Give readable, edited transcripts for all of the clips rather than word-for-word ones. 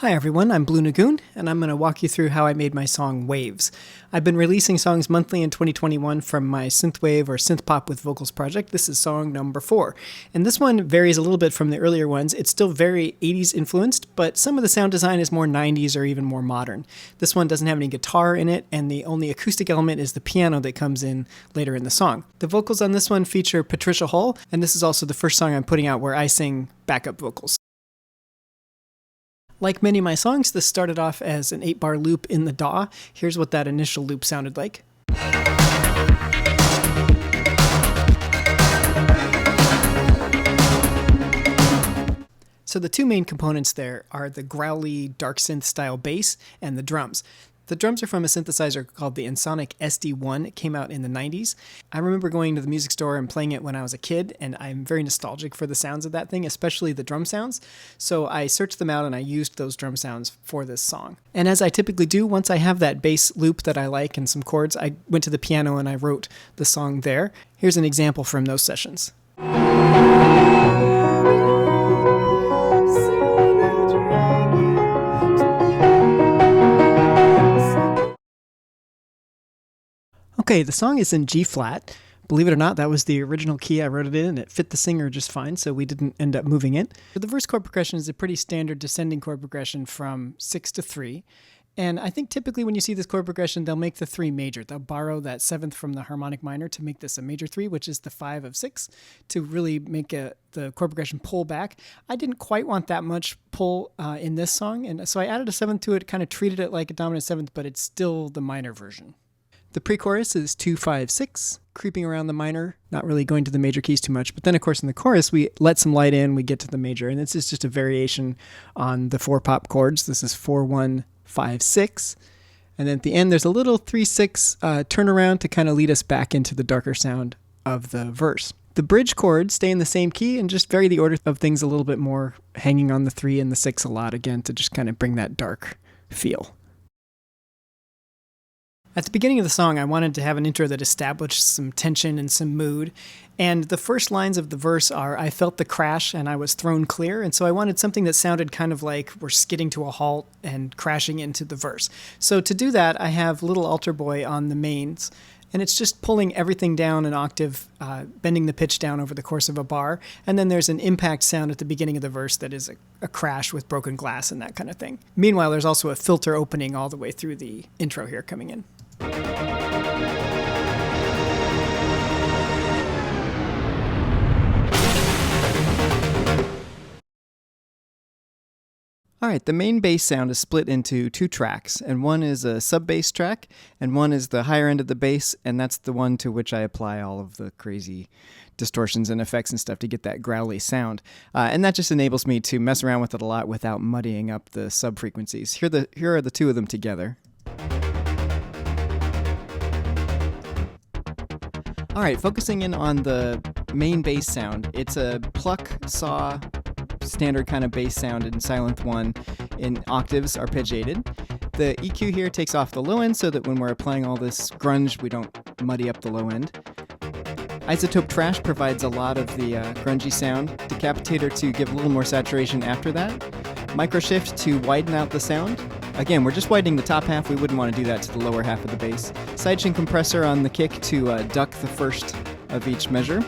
Hi everyone, I'm Blue Nagoon, and I'm going to walk you through how I made my song Waves. I've been releasing songs monthly in 2021 from my synthwave or synth pop with vocals project. This is song number 4. And this one varies a little bit from the earlier ones. It's still very 80s influenced, but some of the sound design is more 90s or even more modern. This one doesn't have any guitar in it, and the only acoustic element is the piano that comes in later in the song. The vocals on this one feature Patricia Hull, and this is also the first song I'm putting out where I sing backup vocals. Like many of my songs, this started off as an 8-bar loop in the DAW. Here's what that initial loop sounded like. So the two main components there are the growly darksynth style bass and the drums. The drums are from a synthesizer called the Ensoniq SD1. It came out in the 90s. I remember going to the music store and playing it when I was a kid, and I'm very nostalgic for the sounds of that thing, especially the drum sounds. So I searched them out and I used those drum sounds for this song. And as I typically do, once I have that bass loop that I like and some chords, I went to the piano and I wrote the song there. Here's an example from those sessions. Okay, the song is in G flat. Believe it or not, that was the original key I wrote it in, and it fit the singer just fine, so we didn't end up moving it. The verse chord progression is a pretty standard descending chord progression from 6 to 3. And I think typically when you see this chord progression, they'll make the 3 major. They'll borrow that 7th from the harmonic minor to make this a major 3, which is the 5 of 6, to really make the chord progression pull back. I didn't quite want that much pull in this song, and so I added a 7th to it, kind of treated it like a dominant 7th, but it's still the minor version. The pre-chorus is 2, 5, 6, creeping around the minor, not really going to the major keys too much. But then, of course, in the chorus, we let some light in, we get to the major. And this is just a variation on the 4 pop chords. This is 4, 1, 5, 6. And then at the end, there's a little 3, 6 turnaround to kind of lead us back into the darker sound of the verse. The bridge chords stay in the same key and just vary the order of things a little bit more, hanging on the 3 and the 6 a lot, again, to just kind of bring that dark feel. At the beginning of the song, I wanted to have an intro that established some tension and some mood. And the first lines of the verse are, I felt the crash and I was thrown clear. And so I wanted something that sounded kind of like we're skidding to a halt and crashing into the verse. So to do that, I have Little Altar Boy on the mains. And it's just pulling everything down an octave, bending the pitch down over the course of a bar. And then there's an impact sound at the beginning of the verse that is a crash with broken glass and that kind of thing. Meanwhile, there's also a filter opening all the way through the intro here coming in. Alright, the main bass sound is split into 2 tracks, and one is a sub-bass track, and one is the higher end of the bass, and that's the one to which I apply all of the crazy distortions and effects and stuff to get that growly sound. And that just enables me to mess around with it a lot without muddying up the sub-frequencies. Here are the 2 of them together. Alright, focusing in on the main bass sound, it's a pluck, saw, standard kind of bass sound in Silent 1 in octaves, arpeggiated. The EQ here takes off the low end so that when we're applying all this grunge, we don't muddy up the low end. Isotope Trash provides a lot of the grungy sound. Decapitator to give a little more saturation after that. Microshift to widen out the sound. Again, we're just widening the top half. We wouldn't want to do that to the lower half of the bass. Sidechain compressor on the kick to duck the first of each measure.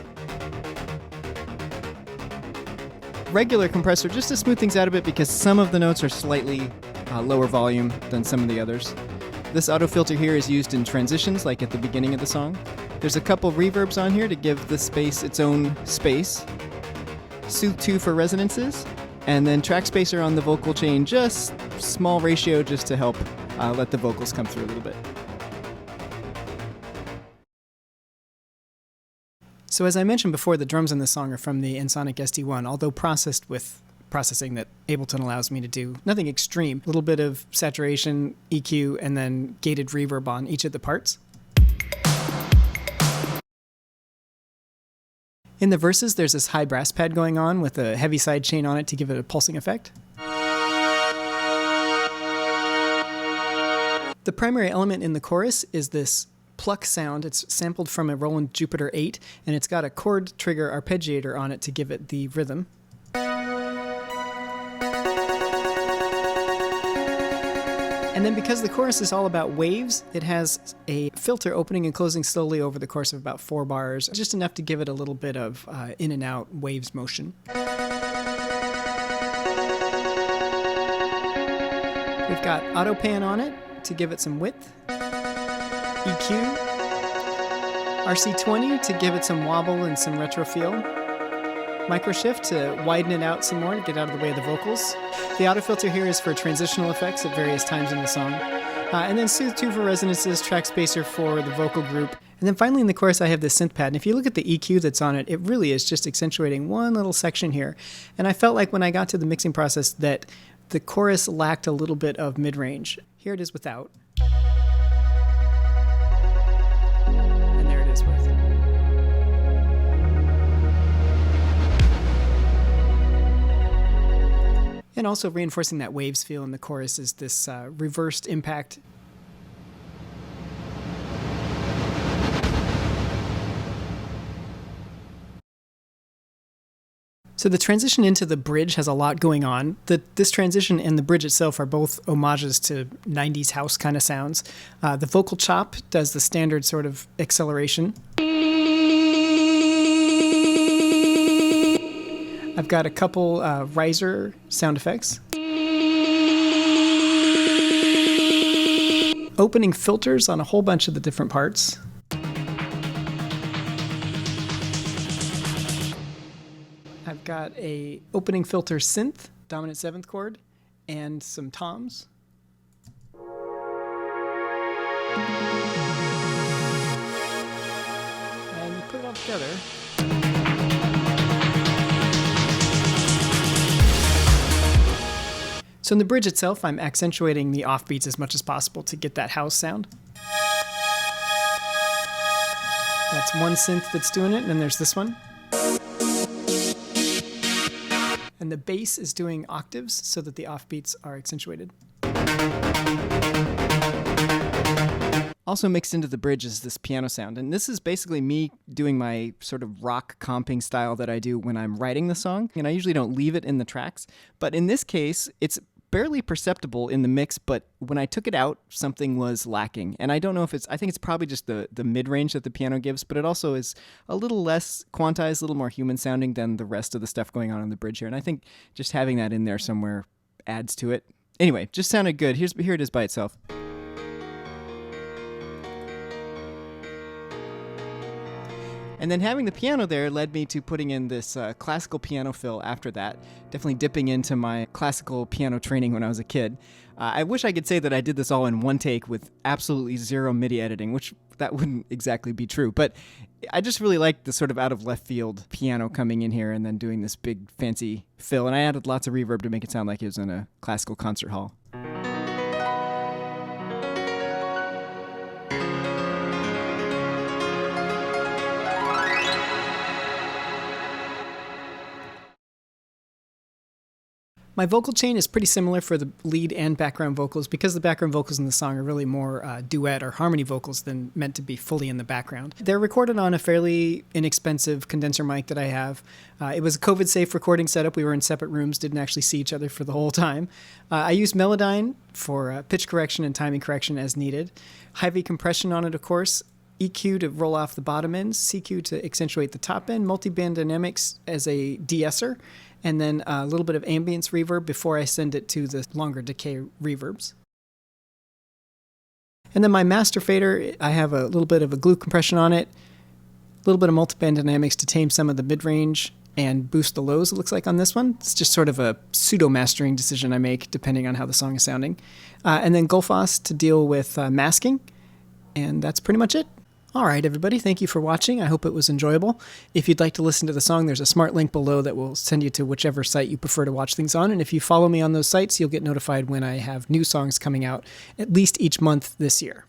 Regular compressor just to smooth things out a bit because some of the notes are slightly lower volume than some of the others. This auto filter here is used in transitions, like at the beginning of the song. There's a couple reverbs on here to give the space its own space. Soothe 2 for resonances. And then track spacer on the vocal chain, just small ratio just to help let the vocals come through a little bit. So as I mentioned before, the drums in this song are from the Ensoniq SD1, although processed with processing that Ableton allows me to do. Nothing extreme. A little bit of saturation, EQ, and then gated reverb on each of the parts. In the verses, there's this high brass pad going on with a heavy side chain on it to give it a pulsing effect. The primary element in the chorus is this pluck sound. It's sampled from a Roland Jupiter 8, and it's got a chord trigger arpeggiator on it to give it the rhythm. And then because the chorus is all about waves, it has a filter opening and closing slowly over the course of about 4 bars, just enough to give it a little bit of in and out waves motion. We've got auto pan on it to give it some width, EQ, RC20 to give it some wobble and some retro feel, micro shift to widen it out some more to get out of the way of the vocals. The auto filter here is for transitional effects at various times in the song. And then Soothe 2 for resonances, track spacer for the vocal group. And then finally in the chorus I have this synth pad, and if you look at the EQ that's on it, it really is just accentuating one little section here. And I felt like when I got to the mixing process that the chorus lacked a little bit of mid-range. Here it is without. And there it is with. And also reinforcing that waves feel in the chorus is this reversed impact. So the transition into the bridge has a lot going on. This transition and the bridge itself are both homages to 90s house kind of sounds. The vocal chop does the standard sort of acceleration. I've got a couple riser sound effects. Opening filters on a whole bunch of the different parts. I've got a opening filter synth, dominant 7th chord, and some toms. And you put it all together. So in the bridge itself, I'm accentuating the offbeats as much as possible to get that house sound. That's one synth that's doing it, and then there's this one. And the bass is doing octaves so that the offbeats are accentuated. Also mixed into the bridge is this piano sound, and this is basically me doing my sort of rock comping style that I do when I'm writing the song, and I usually don't leave it in the tracks, but in this case, it's barely perceptible in the mix, but when I took it out, something was lacking. And I don't know if I think it's probably just the mid-range that the piano gives, but it also is a little less quantized, a little more human sounding than the rest of the stuff going on in the bridge here. And I think just having that in there somewhere adds to it. Anyway, just sounded good. Here it is by itself. And then having the piano there led me to putting in this classical piano fill after that, definitely dipping into my classical piano training when I was a kid. I wish I could say that I did this all in one take with absolutely zero MIDI editing, which that wouldn't exactly be true. But I just really liked the sort of out of left field piano coming in here and then doing this big fancy fill. And I added lots of reverb to make it sound like it was in a classical concert hall. My vocal chain is pretty similar for the lead and background vocals because the background vocals in the song are really more duet or harmony vocals than meant to be fully in the background. They're recorded on a fairly inexpensive condenser mic that I have. It was a COVID-safe recording setup. We were in separate rooms, didn't actually see each other for the whole time. I use Melodyne for pitch correction and timing correction as needed. High-V compression on it, of course. EQ to roll off the bottom ends, CQ to accentuate the top end, multi-band dynamics as a de-esser, and then a little bit of ambience reverb before I send it to the longer decay reverbs. And then my master fader, I have a little bit of a glue compression on it, a little bit of multi-band dynamics to tame some of the mid-range and boost the lows, it looks like on this one. It's just sort of a pseudo-mastering decision I make depending on how the song is sounding. And then Gullfoss to deal with masking, and that's pretty much it. All right, everybody, thank you for watching. I hope it was enjoyable. If you'd like to listen to the song, there's a smart link below that will send you to whichever site you prefer to watch things on. And if you follow me on those sites, you'll get notified when I have new songs coming out at least each month this year.